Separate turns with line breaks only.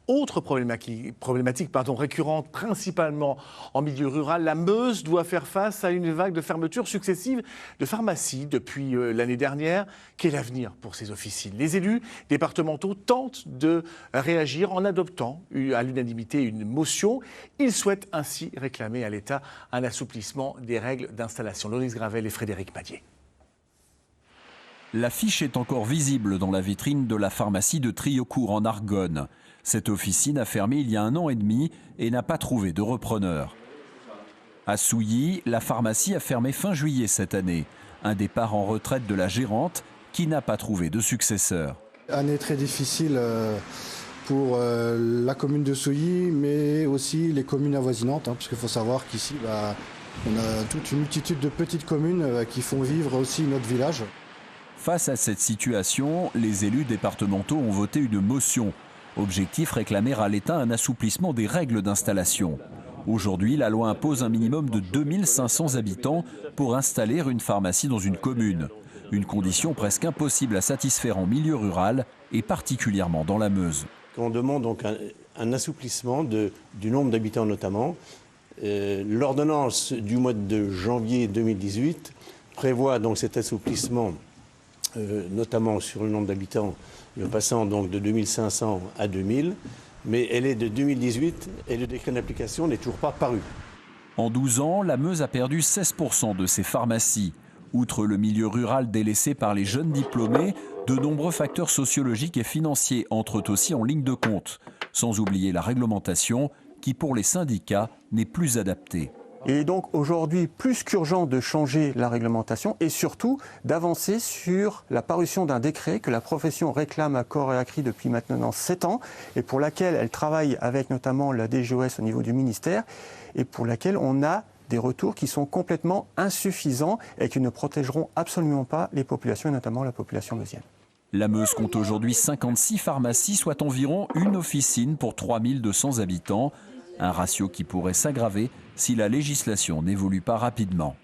Autre problématique récurrente, principalement en milieu rural, la Meuse doit faire face à une vague de fermetures successives de pharmacies depuis l'année dernière. Quel avenir pour ces officines? Les élus départementaux tentent de réagir en adoptant à l'unanimité une motion. Ils souhaitent ainsi réclamer à l'État un assouplissement des règles d'installation. Loris Gravel et Frédéric Madier.
L'affiche est encore visible dans la vitrine de la pharmacie de Triocourt en Argonne. Cette officine a fermé il y a 1 an et demi et n'a pas trouvé de repreneur. À Souilly, la pharmacie a fermé fin juillet cette année. Un départ en retraite de la gérante qui n'a pas trouvé de successeur.
Année très difficile pour la commune de Souilly, mais aussi les communes avoisinantes, parce qu'il faut savoir qu'ici, on a toute une multitude de petites communes qui font vivre aussi notre village.
Face à cette situation, les élus départementaux ont voté une motion. Objectif, réclamer à l'État un assouplissement des règles d'installation. Aujourd'hui, la loi impose un minimum de 2500 habitants pour installer une pharmacie dans une commune. Une condition presque impossible à satisfaire en milieu rural et particulièrement dans la Meuse.
On demande donc un assouplissement du nombre d'habitants notamment. L'ordonnance du mois de janvier 2018 prévoit donc cet assouplissement notamment sur le nombre d'habitants, passant donc de 2500 à 2000, mais elle est de 2018 et le décret d'application n'est toujours pas paru.
En 12 ans, la Meuse a perdu 16% de ses pharmacies. Outre le milieu rural délaissé par les jeunes diplômés, de nombreux facteurs sociologiques et financiers entrent aussi en ligne de compte, sans oublier la réglementation qui, pour les syndicats, n'est plus adaptée.
Il est donc aujourd'hui plus qu'urgent de changer la réglementation et surtout d'avancer sur la parution d'un décret que la profession réclame à corps et à cri depuis maintenant 7 ans et pour laquelle elle travaille avec notamment la DGOS au niveau du ministère et pour laquelle on a des retours qui sont complètement insuffisants et qui ne protégeront absolument pas les populations et notamment la population meusienne.
La Meuse compte aujourd'hui 56 pharmacies, soit environ une officine pour 3200 habitants. Un ratio qui pourrait s'aggraver si la législation n'évolue pas rapidement.